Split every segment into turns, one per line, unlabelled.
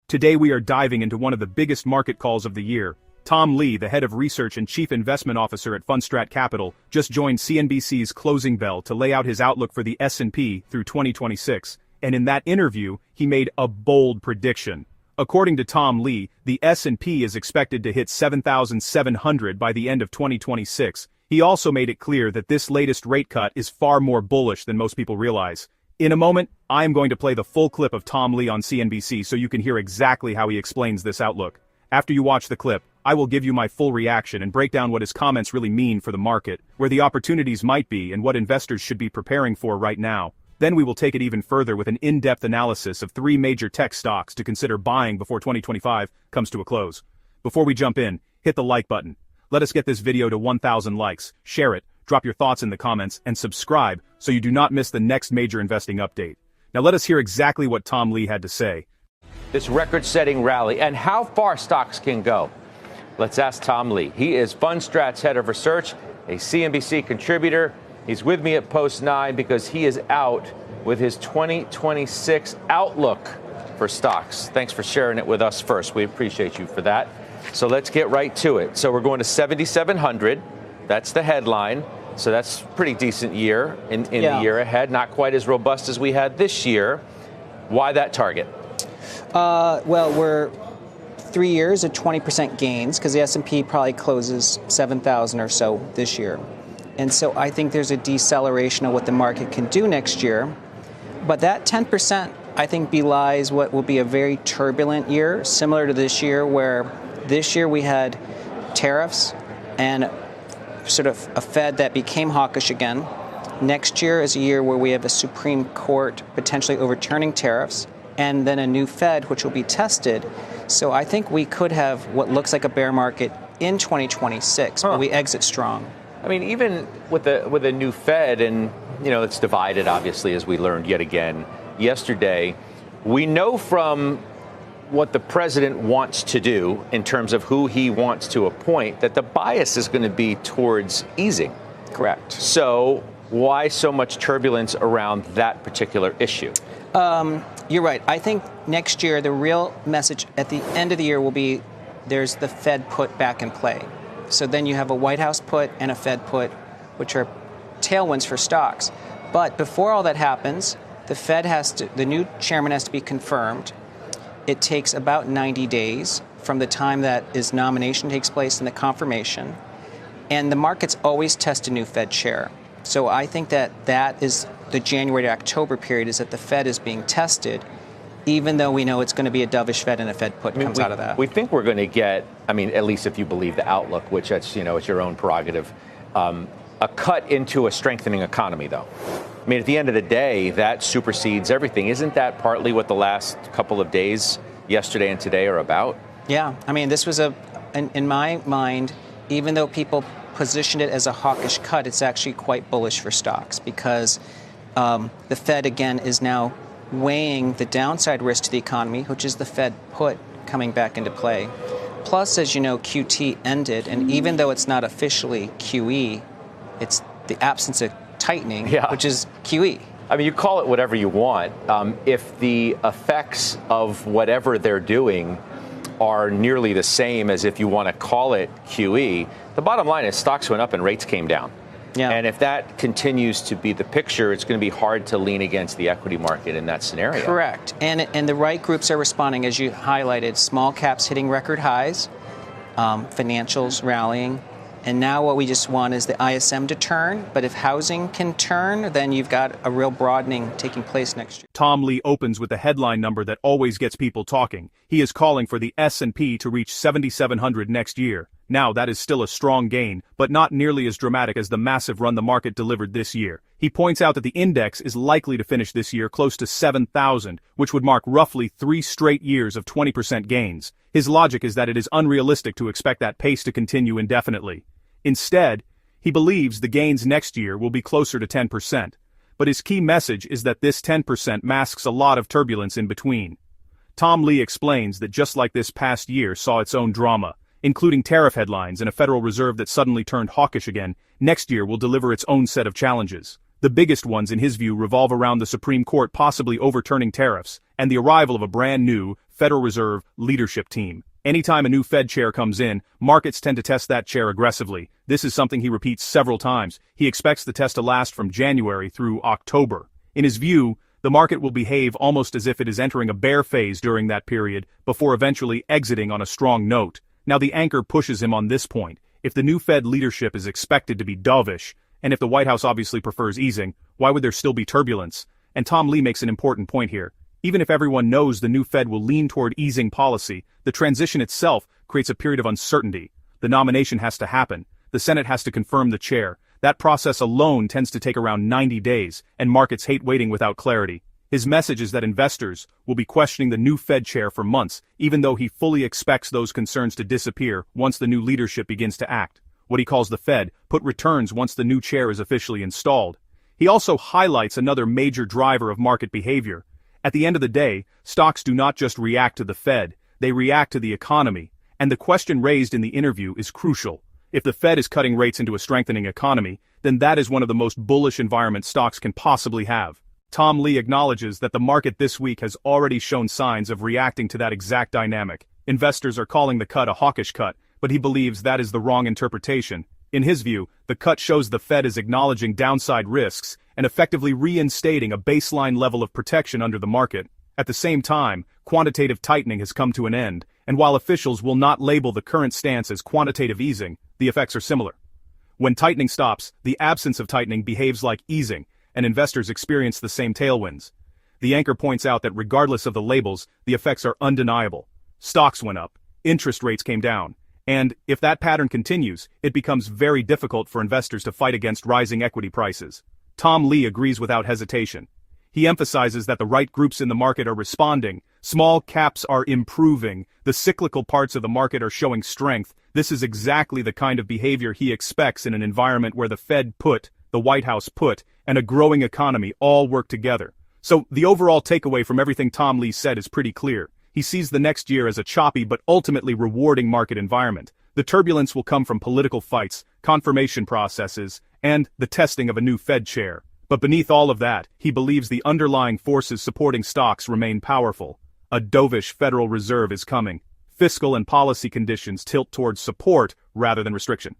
Today we are diving into one of the biggest market calls of the year. Tom Lee, the head of research and chief investment officer at Fundstrat Capital, just joined CNBC's Closing Bell to lay out his outlook for the S&P through 2026, and in that interview, he made a bold prediction. According to Tom Lee, the S&P is expected to hit 7,700 by the end of 2026. He also made it clear that this latest rate cut is far more bullish than most people realize. In a moment, I am going to play the full clip of Tom Lee on CNBC so you can hear exactly how he explains this outlook. After you watch the clip, I will give you my full reaction and break down what his comments really mean for the market, where the opportunities might be and what investors should be preparing for right now. Then we will take it even further with an in-depth analysis of 3 major tech stocks to consider buying before 2025 comes to a close. Before we jump in, hit the like button. Let us get this video to 1,000 likes, share it, drop your thoughts in the comments, and subscribe so you do not miss the next major investing update. Now let us hear exactly what Tom Lee had to say.
This record-setting rally and how far stocks can go. Let's ask Tom Lee. He is Fundstrat's head of research, a CNBC contributor. He's with me at Post 9 because he is out with his 2026 outlook for stocks. Thanks for sharing it with us first. We appreciate you for that. So let's get right to it. So we're going to 7,700. That's the headline. So that's a pretty decent year in the year ahead. Not quite as robust as we had this year. Why that target?
Well, we're 3 years at 20% gains because the S&P probably closes 7,000 or so this year. And so I think there's a deceleration of what the market can do next year. But that 10%, I think, belies what will be a very turbulent year, similar to this year, where this year we had tariffs and sort of a Fed that became hawkish again. Next year is a year where we have a Supreme Court potentially overturning tariffs, and then a new Fed, which will be tested. So I think we could have what looks like a bear market in 2026, but we exit strong.
I mean, even with a new Fed, and it's divided, obviously, as we learned yet again yesterday. We know from what the president wants to do in terms of who he wants to appoint that the bias is going to be towards easing.
Correct.
So why so much turbulence around that particular issue?
You're right. I think next year the real message at the end of the year will be there's the Fed put back in play. So then you have a White House put and a Fed put, which are tailwinds for stocks. But before all that happens, the new chairman has to be confirmed. It takes about 90 days from the time that his nomination takes place and the confirmation. And the markets always test a new Fed chair. So I think that is the January to October period, is that the Fed is being tested, even though we know it's going to be a dovish Fed and a Fed put comes out of that.
We think we're going to get, at least if you believe the outlook, which it's your own prerogative, a cut into a strengthening economy, though. At the end of the day, that supersedes everything. Isn't that partly what the last couple of days, yesterday and today, are about?
Yeah. This was in my mind, even though people positioned it as a hawkish cut, it's actually quite bullish for stocks because the Fed, again, is now weighing the downside risk to the economy, which is the Fed put coming back into play. Plus, as you know, QT ended, and even though it's not officially QE, it's the absence of tightening, which is QE.
You call it whatever you want. If the effects of whatever they're doing are nearly the same as if you want to call it QE, the bottom line is stocks went up and rates came down.
Yeah.
And if that continues to be the picture, it's going to be hard to lean against the equity market in that scenario.
Correct. And the right groups are responding, as you highlighted. Small caps hitting record highs, financials rallying. And now what we just want is the ISM to turn. But if housing can turn, then you've got a real broadening taking place next year.
Tom Lee opens with the headline number that always gets people talking. He is calling for the S&P to reach 7,700 next year. Now, that is still a strong gain, but not nearly as dramatic as the massive run the market delivered this year. He points out that the index is likely to finish this year close to 7,000, which would mark roughly 3 straight years of 20% gains. His logic is that it is unrealistic to expect that pace to continue indefinitely. Instead, he believes the gains next year will be closer to 10%. But his key message is that this 10% masks a lot of turbulence in between. Tom Lee explains that just like this past year saw its own drama, including tariff headlines and a Federal Reserve that suddenly turned hawkish again, next year will deliver its own set of challenges. The biggest ones, in his view, revolve around the Supreme Court possibly overturning tariffs, and the arrival of a brand new, Federal Reserve leadership team. Anytime a new Fed chair comes in, markets tend to test that chair aggressively. This is something he repeats several times. He expects the test to last from January through October. In his view, the market will behave almost as if it is entering a bear phase during that period, before eventually exiting on a strong note. Now the anchor pushes him on this point. If the new Fed leadership is expected to be dovish, and if the White House obviously prefers easing, why would there still be turbulence? And Tom Lee makes an important point here. Even if everyone knows the new Fed will lean toward easing policy, the transition itself creates a period of uncertainty. The nomination has to happen. The Senate has to confirm the chair. That process alone tends to take around 90 days, and markets hate waiting without clarity. His message is that investors will be questioning the new Fed chair for months, even though he fully expects those concerns to disappear once the new leadership begins to act. What he calls the Fed put returns once the new chair is officially installed. He also highlights another major driver of market behavior. At the end of the day, stocks do not just react to the Fed, they react to the economy. And the question raised in the interview is crucial. If the Fed is cutting rates into a strengthening economy, then that is one of the most bullish environments stocks can possibly have. Tom Lee acknowledges that the market this week has already shown signs of reacting to that exact dynamic. Investors are calling the cut a hawkish cut, but he believes that is the wrong interpretation. In his view, the cut shows the Fed is acknowledging downside risks and effectively reinstating a baseline level of protection under the market. At the same time, quantitative tightening has come to an end, and while officials will not label the current stance as quantitative easing, the effects are similar. When tightening stops, the absence of tightening behaves like easing, and investors experience the same tailwinds. The anchor points out that regardless of the labels, the effects are undeniable. Stocks went up, interest rates came down, and if that pattern continues, it becomes very difficult for investors to fight against rising equity prices. Tom Lee agrees without hesitation. He emphasizes that the right groups in the market are responding, small caps are improving, the cyclical parts of the market are showing strength. This is exactly the kind of behavior he expects in an environment where the Fed put, the White House put, and a growing economy all work together. So the overall takeaway from everything Tom Lee said is pretty clear. He sees the next year as a choppy but ultimately rewarding market environment. The turbulence will come from political fights, confirmation processes, and the testing of a new Fed chair. But beneath all of that, he believes the underlying forces supporting stocks remain powerful. A dovish Federal Reserve is coming. Fiscal and policy conditions tilt towards support rather than restriction.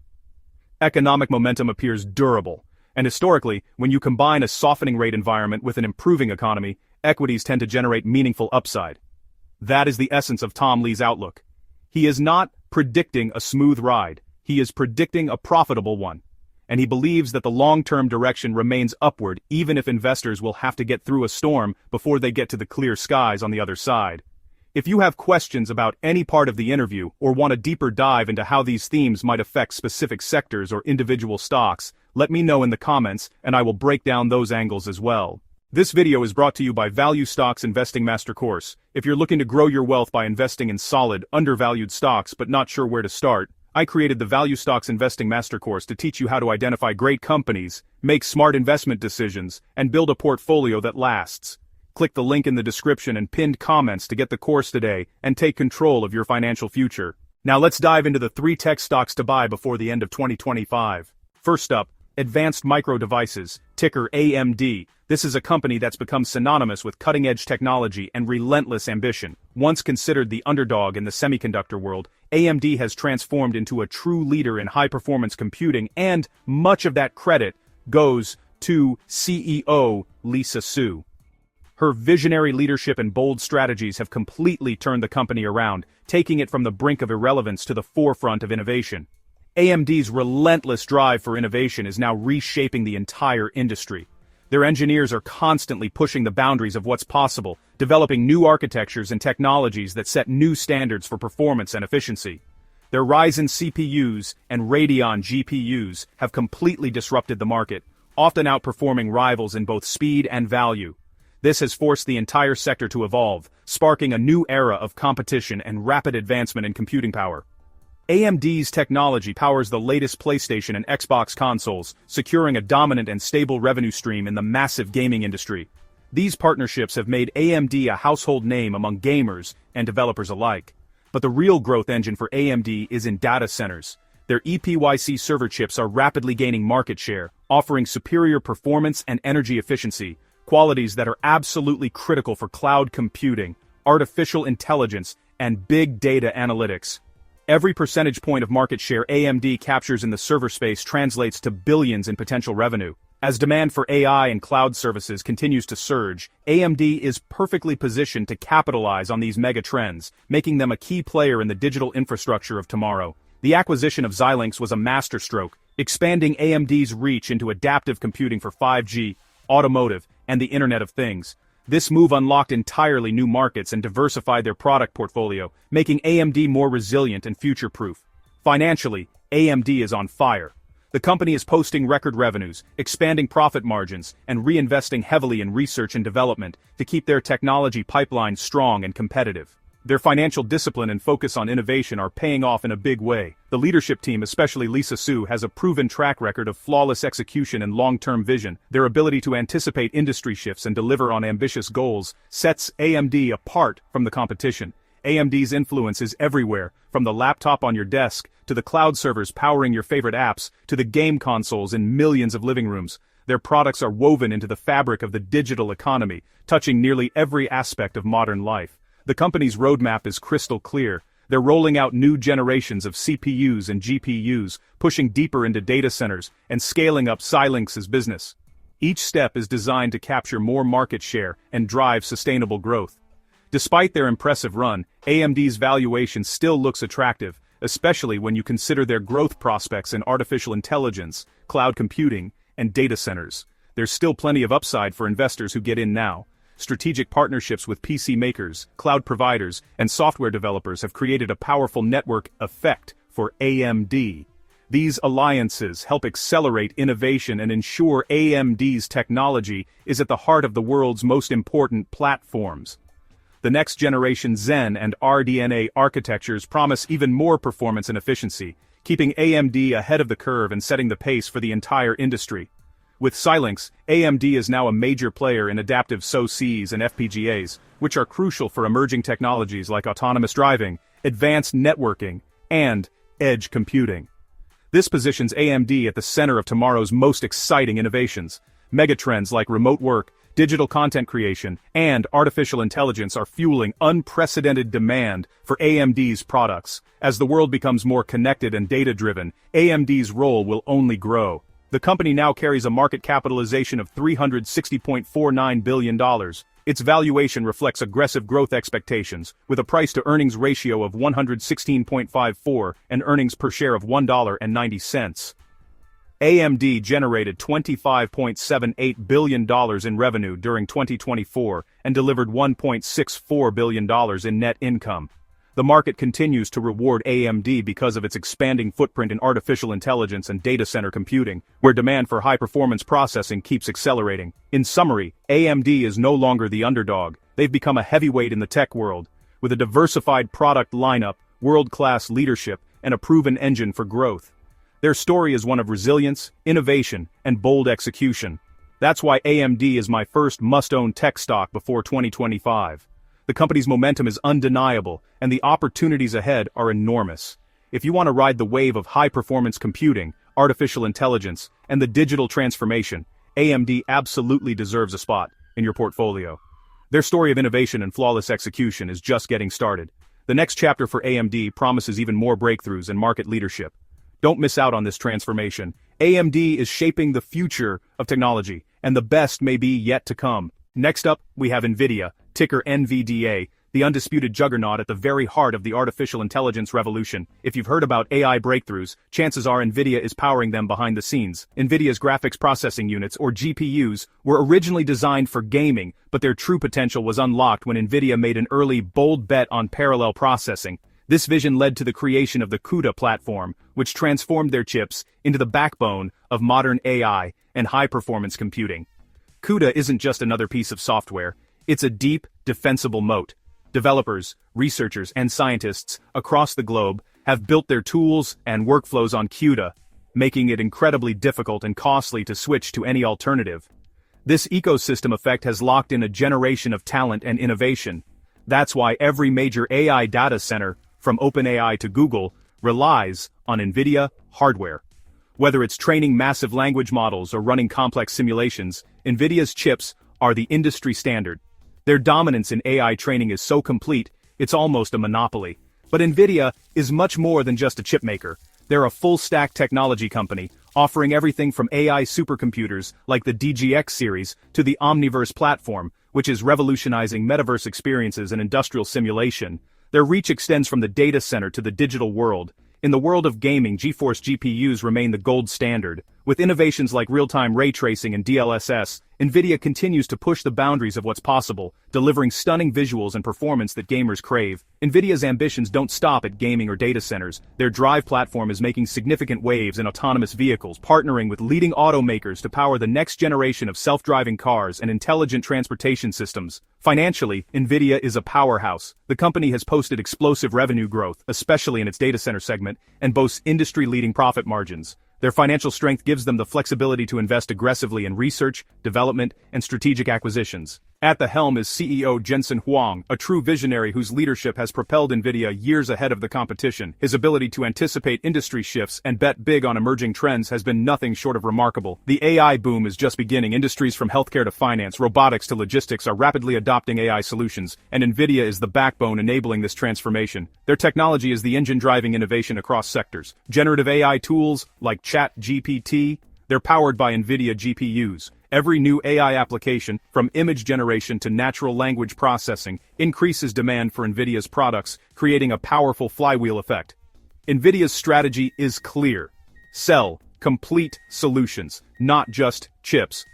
Economic momentum appears durable. And historically, when you combine a softening rate environment with an improving economy, equities tend to generate meaningful upside. That is the essence of Tom Lee's outlook. He is not predicting a smooth ride. He is predicting a profitable one. And he believes that the long-term direction remains upward even if investors will have to get through a storm before they get to the clear skies on the other side. If you have questions about any part of the interview or want a deeper dive into how these themes might affect specific sectors or individual stocks, let me know in the comments and I will break down those angles as well. This video is brought to you by Value Stocks Investing Master Course. If you're looking to grow your wealth by investing in solid, undervalued stocks but not sure where to start, I created the Value Stocks Investing Master Course to teach you how to identify great companies, make smart investment decisions, and build a portfolio that lasts. Click the link in the description and pinned comments to get the course today and take control of your financial future. Now let's dive into the 3 tech stocks to buy before the end of 2025. First up, Advanced Micro Devices, ticker AMD. This is a company that's become synonymous with cutting-edge technology and relentless ambition. Once considered the underdog in the semiconductor world, AMD has transformed into a true leader in high-performance computing, and much of that credit goes to CEO Lisa Su. Her visionary leadership and bold strategies have completely turned the company around, taking it from the brink of irrelevance to the forefront of innovation. AMD's relentless drive for innovation is now reshaping the entire industry. Their engineers are constantly pushing the boundaries of what's possible, developing new architectures and technologies that set new standards for performance and efficiency. Their Ryzen CPUs and Radeon GPUs have completely disrupted the market, often outperforming rivals in both speed and value. This has forced the entire sector to evolve, sparking a new era of competition and rapid advancement in computing power. AMD's technology powers the latest PlayStation and Xbox consoles, securing a dominant and stable revenue stream in the massive gaming industry. These partnerships have made AMD a household name among gamers and developers alike. But the real growth engine for AMD is in data centers. Their EPYC server chips are rapidly gaining market share, offering superior performance and energy efficiency, qualities that are absolutely critical for cloud computing, artificial intelligence, and big data analytics. Every percentage point of market share AMD captures in the server space translates to billions in potential revenue. As demand for AI and cloud services continues to surge, AMD is perfectly positioned to capitalize on these mega trends, making them a key player in the digital infrastructure of tomorrow. The acquisition of Xilinx was a masterstroke, expanding AMD's reach into adaptive computing for 5G, automotive, and the Internet of Things. This move unlocked entirely new markets and diversified their product portfolio, making AMD more resilient and future-proof. Financially, AMD is on fire. The company is posting record revenues, expanding profit margins, and reinvesting heavily in research and development to keep their technology pipeline strong and competitive. Their financial discipline and focus on innovation are paying off in a big way. The leadership team, especially Lisa Su, has a proven track record of flawless execution and long-term vision. Their ability to anticipate industry shifts and deliver on ambitious goals sets AMD apart from the competition. AMD's influence is everywhere, from the laptop on your desk, to the cloud servers powering your favorite apps, to the game consoles in millions of living rooms. Their products are woven into the fabric of the digital economy, touching nearly every aspect of modern life. The company's roadmap is crystal clear. They're rolling out new generations of CPUs and GPUs, pushing deeper into data centers, and scaling up Xilinx's business. Each step is designed to capture more market share and drive sustainable growth. Despite their impressive run, AMD's valuation still looks attractive, especially when you consider their growth prospects in artificial intelligence, cloud computing, and data centers. There's still plenty of upside for investors who get in now. Strategic partnerships with PC makers, cloud providers, and software developers have created a powerful network effect for AMD. These alliances help accelerate innovation and ensure AMD's technology is at the heart of the world's most important platforms. The next generation Zen and RDNA architectures promise even more performance and efficiency, keeping AMD ahead of the curve and setting the pace for the entire industry. With Xilinx, AMD is now a major player in adaptive SoCs and FPGAs, which are crucial for emerging technologies like autonomous driving, advanced networking, and edge computing. This positions AMD at the center of tomorrow's most exciting innovations. Megatrends like remote work, digital content creation, and artificial intelligence are fueling unprecedented demand for AMD's products. As the world becomes more connected and data-driven, AMD's role will only grow. The company now carries a market capitalization of $360.49 billion. Its valuation reflects aggressive growth expectations, with a price-to-earnings ratio of 116.54 and earnings per share of $1.90. AMD generated $25.78 billion in revenue during 2024 and delivered $1.64 billion in net income. The market continues to reward AMD because of its expanding footprint in artificial intelligence and data center computing, where demand for high-performance processing keeps accelerating. In summary, AMD is no longer the underdog. They've become a heavyweight in the tech world, with a diversified product lineup, world-class leadership, and a proven engine for growth. Their story is one of resilience, innovation, and bold execution. That's why AMD is my first must-own tech stock before 2025. The company's momentum is undeniable, and the opportunities ahead are enormous. If you want to ride the wave of high-performance computing, artificial intelligence, and the digital transformation, AMD absolutely deserves a spot in your portfolio. Their story of innovation and flawless execution is just getting started. The next chapter for AMD promises even more breakthroughs and market leadership. Don't miss out on this transformation. AMD is shaping the future of technology, and the best may be yet to come. Next up, we have Nvidia, ticker NVDA, the undisputed juggernaut at the very heart of the artificial intelligence revolution. If you've heard about AI breakthroughs, chances are Nvidia is powering them behind the scenes. Nvidia's graphics processing units, or GPUs, were originally designed for gaming, but their true potential was unlocked when Nvidia made an early, bold bet on parallel processing. This vision led to the creation of the CUDA platform, which transformed their chips into the backbone of modern AI and high-performance computing. CUDA isn't just another piece of software, it's a deep, defensible moat. Developers, researchers, and scientists across the globe have built their tools and workflows on CUDA, making it incredibly difficult and costly to switch to any alternative. This ecosystem effect has locked in a generation of talent and innovation. That's why every major AI data center, from OpenAI to Google, relies on Nvidia hardware. Whether it's training massive language models or running complex simulations, Nvidia's chips are the industry standard. Their dominance in AI training is so complete, it's almost a monopoly. But Nvidia is much more than just a chip maker. They're a full-stack technology company, offering everything from AI supercomputers like the DGX series to the Omniverse platform, which is revolutionizing metaverse experiences and industrial simulation. Their reach extends from the data center to the digital world. In the world of gaming, GeForce GPUs remain the gold standard. With innovations like real-time ray tracing and DLSS, Nvidia continues to push the boundaries of what's possible, delivering stunning visuals and performance that gamers crave. Nvidia's ambitions don't stop at gaming or data centers. Their Drive platform is making significant waves in autonomous vehicles, partnering with leading automakers to power the next generation of self-driving cars and intelligent transportation systems. Financially, Nvidia is a powerhouse. The company has posted explosive revenue growth, especially in its data center segment, and boasts industry-leading profit margins. Their financial strength gives them the flexibility to invest aggressively in research, development, and strategic acquisitions. At the helm is CEO Jensen Huang, a true visionary whose leadership has propelled Nvidia years ahead of the competition. His ability to anticipate industry shifts and bet big on emerging trends has been nothing short of remarkable. The AI boom is just beginning. Industries from healthcare to finance, robotics to logistics are rapidly adopting AI solutions, and Nvidia is the backbone enabling this transformation. Their technology is the engine driving innovation across sectors. Generative AI tools like ChatGPT, they're powered by Nvidia GPUs. Every new AI application, from image generation to natural language processing, increases demand for Nvidia's products, creating a powerful flywheel effect. Nvidia's strategy is clear. Sell complete solutions, not just chips.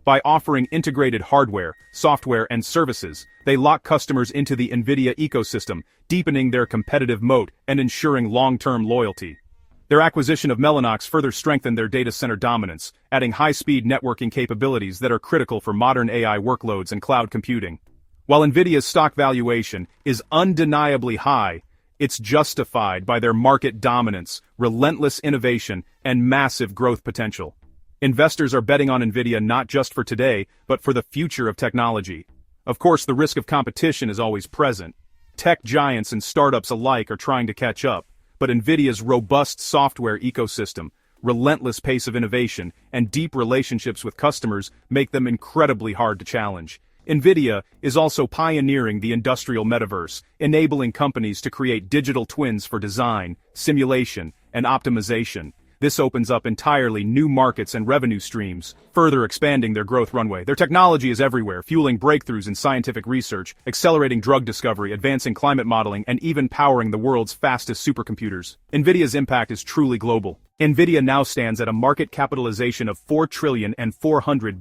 By offering integrated hardware, software, and services, they lock customers into the Nvidia ecosystem, deepening their competitive moat and ensuring long-term loyalty. Their acquisition of Mellanox further strengthened their data center dominance, adding high-speed networking capabilities that are critical for modern AI workloads and cloud computing. While Nvidia's stock valuation is undeniably high, it's justified by their market dominance, relentless innovation, and massive growth potential. Investors are betting on Nvidia not just for today, but for the future of technology. Of course, the risk of competition is always present. Tech giants and startups alike are trying to catch up. But Nvidia's robust software ecosystem, relentless pace of innovation, and deep relationships with customers make them incredibly hard to challenge. Nvidia is also pioneering the industrial metaverse, enabling companies to create digital twins for design, simulation, and optimization. This opens up entirely new markets and revenue streams, further expanding their growth runway. Their technology is everywhere, fueling breakthroughs in scientific research, accelerating drug discovery, advancing climate modeling, and even powering the world's fastest supercomputers. Nvidia's impact is truly global. Nvidia now stands at a market capitalization of $4.4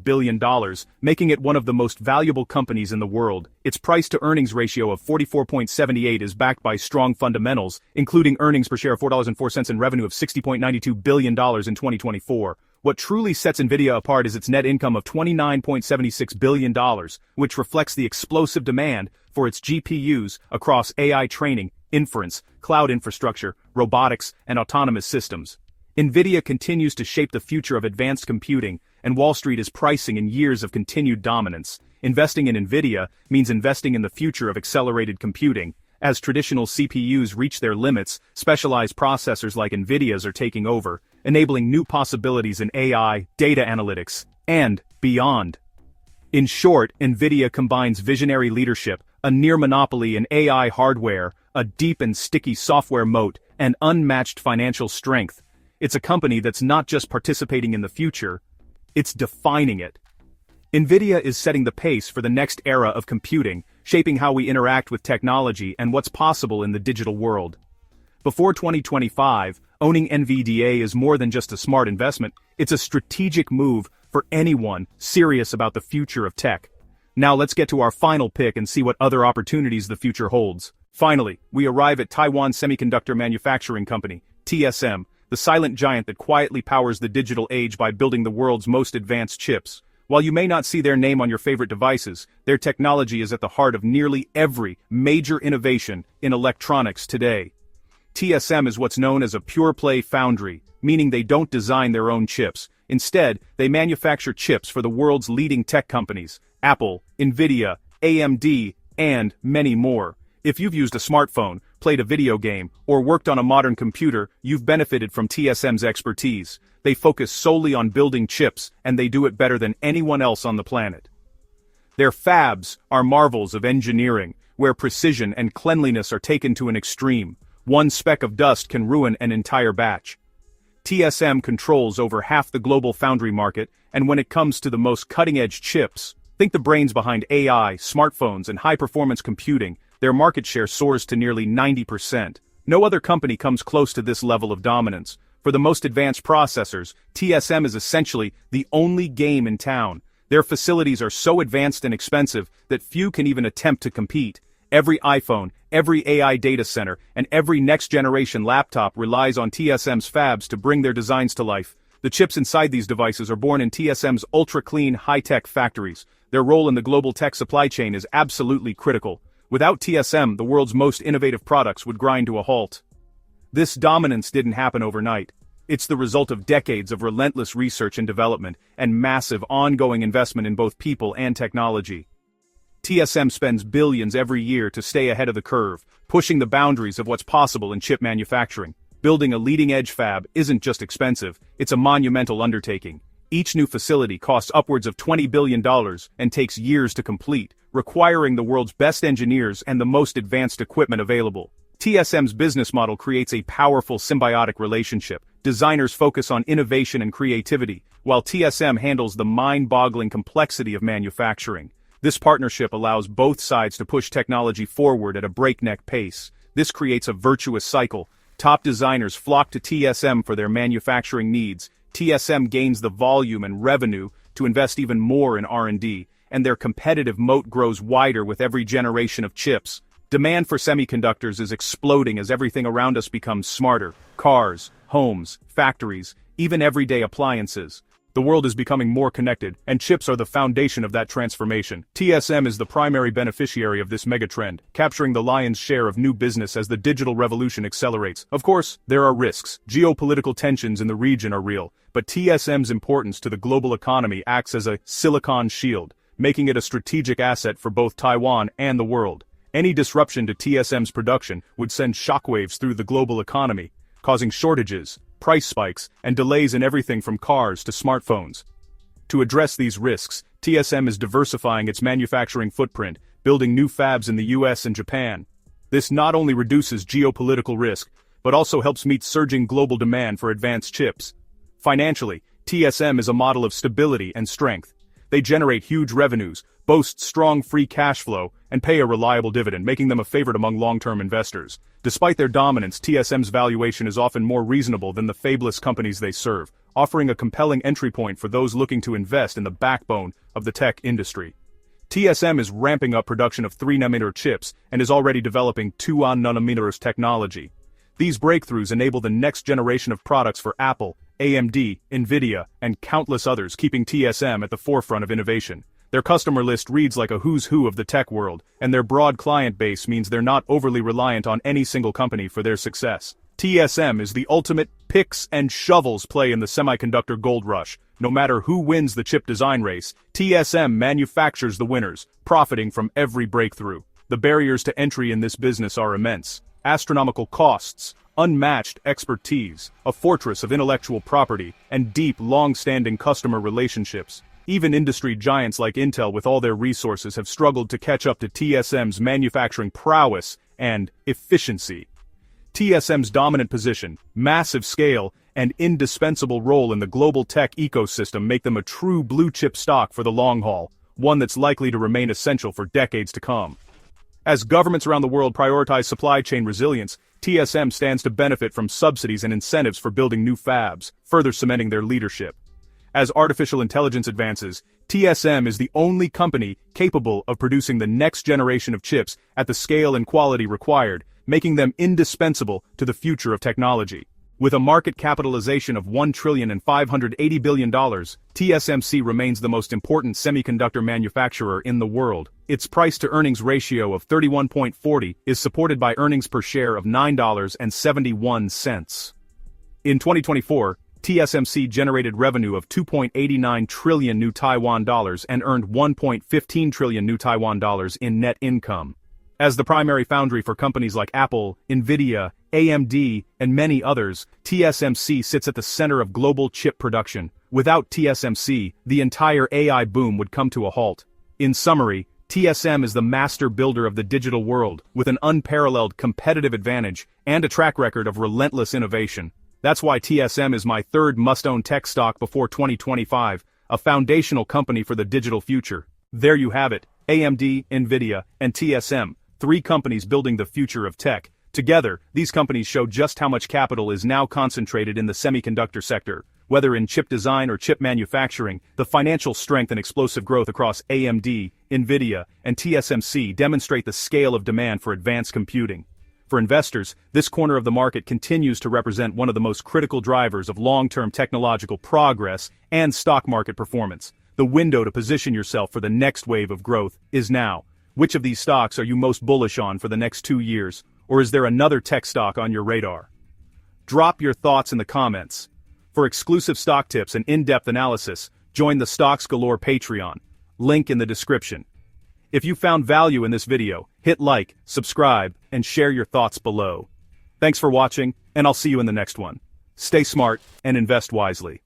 trillion, making it one of the most valuable companies in the world. Its price-to-earnings ratio of 44.78 is backed by strong fundamentals, including earnings per share of $4.04 and revenue of $60.92 billion in 2024. What truly sets Nvidia apart is its net income of $29.76 billion, which reflects the explosive demand for its GPUs across AI training, inference, cloud infrastructure, robotics, and autonomous systems. Nvidia continues to shape the future of advanced computing, and Wall Street is pricing in years of continued dominance. Investing in Nvidia means investing in the future of accelerated computing. As traditional CPUs reach their limits, specialized processors like Nvidia's are taking over, enabling new possibilities in AI, data analytics, and beyond. In short, Nvidia combines visionary leadership, a near monopoly in AI hardware, a deep and sticky software moat, and unmatched financial strength. It's a company that's not just participating in the future, it's defining it. Nvidia is setting the pace for the next era of computing, shaping how we interact with technology and what's possible in the digital world. Before 2025, owning NVDA is more than just a smart investment, it's a strategic move for anyone serious about the future of tech. Now let's get to our final pick and see what other opportunities the future holds. Finally, we arrive at Taiwan Semiconductor Manufacturing Company, TSM, the silent giant that quietly powers the digital age by building the world's most advanced chips. While you may not see their name on your favorite devices, their technology is at the heart of nearly every major innovation in electronics today. TSM is what's known as a pure-play foundry, meaning they don't design their own chips. Instead, they manufacture chips for the world's leading tech companies, Apple, Nvidia, AMD, and many more. If you've used a smartphone, played a video game, or worked on a modern computer, you've benefited from TSM's expertise. They focus solely on building chips, and they do it better than anyone else on the planet. Their fabs are marvels of engineering, where precision and cleanliness are taken to an extreme. One speck of dust can ruin an entire batch. TSM controls over half the global foundry market, and when it comes to the most cutting-edge chips, think the brains behind AI, smartphones, and high-performance computing, their market share soars to nearly 90%. No other company comes close to this level of dominance. For the most advanced processors, TSM is essentially the only game in town. Their facilities are so advanced and expensive that few can even attempt to compete. Every iPhone, every AI data center, and every next-generation laptop relies on TSM's fabs to bring their designs to life. The chips inside these devices are born in TSM's ultra-clean, high-tech factories. Their role in the global tech supply chain is absolutely critical. Without TSM, the world's most innovative products would grind to a halt. This dominance didn't happen overnight. It's the result of decades of relentless research and development, and massive ongoing investment in both people and technology. TSM spends billions every year to stay ahead of the curve, pushing the boundaries of what's possible in chip manufacturing. Building a leading-edge fab isn't just expensive, it's a monumental undertaking. Each new facility costs upwards of $20 billion and takes years to complete, requiring the world's best engineers and the most advanced equipment available. TSM's business model creates a powerful symbiotic relationship. Designers focus on innovation and creativity, while TSM handles the mind-boggling complexity of manufacturing. This partnership allows both sides to push technology forward at a breakneck pace. This creates a virtuous cycle. Top designers flock to TSM for their manufacturing needs. TSM gains the volume and revenue to invest even more in R&D, and their competitive moat grows wider with every generation of chips. Demand for semiconductors is exploding as everything around us becomes smarter. Cars, homes, factories, even everyday appliances. The world is becoming more connected, and chips are the foundation of that transformation. TSM is the primary beneficiary of this megatrend, capturing the lion's share of new business as the digital revolution accelerates. Of course, there are risks. Geopolitical tensions in the region are real, but TSM's importance to the global economy acts as a silicon shield, making it a strategic asset for both Taiwan and the world. Any disruption to TSM's production would send shockwaves through the global economy, causing shortages, price spikes, and delays in everything from cars to smartphones. To address these risks, TSM is diversifying its manufacturing footprint, building new fabs in the US and Japan. This not only reduces geopolitical risk, but also helps meet surging global demand for advanced chips. Financially, TSM is a model of stability and strength. They generate huge revenues, boast strong free cash flow, and pay a reliable dividend, making them a favorite among long-term investors. Despite their dominance, TSM's valuation is often more reasonable than the fabulous companies they serve, offering a compelling entry point for those looking to invest in the backbone of the tech industry. TSM is ramping up production of 3nm chips and is already developing 2nm technology. These breakthroughs enable the next generation of products for Apple, AMD, Nvidia, and countless others, keeping TSM at the forefront of innovation. Their customer list reads like a who's who of the tech world, and their broad client base means they're not overly reliant on any single company for their success. TSM is the ultimate picks and shovels play in the semiconductor gold rush. No matter who wins the chip design race, TSM manufactures the winners, profiting from every breakthrough. The barriers to entry in this business are immense. Astronomical costs, unmatched expertise, a fortress of intellectual property, and deep, long-standing customer relationships. Even industry giants like Intel with all their resources have struggled to catch up to TSM's manufacturing prowess and efficiency. TSM's dominant position, massive scale, and indispensable role in the global tech ecosystem make them a true blue-chip stock for the long haul, one that's likely to remain essential for decades to come. As governments around the world prioritize supply chain resilience, TSM stands to benefit from subsidies and incentives for building new fabs, further cementing their leadership. As artificial intelligence advances, TSM is the only company capable of producing the next generation of chips at the scale and quality required, making them indispensable to the future of technology. With a market capitalization of $1.58 trillion, TSMC remains the most important semiconductor manufacturer in the world. Its price-to-earnings ratio of 31.40 is supported by earnings per share of $9.71. In 2024, TSMC generated revenue of 2.89 trillion new Taiwan dollars and earned 1.15 trillion new Taiwan dollars in net income. As the primary foundry for companies like Apple, Nvidia, AMD, and many others, TSMC sits at the center of global chip production. Without TSMC, the entire AI boom would come to a halt. In summary, TSM is the master builder of the digital world, with an unparalleled competitive advantage and a track record of relentless innovation. That's why TSM is my third must-own tech stock before 2025, a foundational company for the digital future. There you have it, AMD, Nvidia, and TSM, three companies building the future of tech. Together, these companies show just how much capital is now concentrated in the semiconductor sector. Whether in chip design or chip manufacturing, the financial strength and explosive growth across AMD, Nvidia, and TSMC demonstrate the scale of demand for advanced computing. For investors, this corner of the market continues to represent one of the most critical drivers of long-term technological progress and stock market performance. The window to position yourself for the next wave of growth is now. Which of these stocks are you most bullish on for the next 2 years, or is there another tech stock on your radar? Drop your thoughts in the comments. For exclusive stock tips and in-depth analysis, join the Stocks Galore Patreon, link in the description. If you found value in this video, hit like, subscribe, and share your thoughts below. Thanks for watching, and I'll see you in the next one. Stay smart and invest wisely.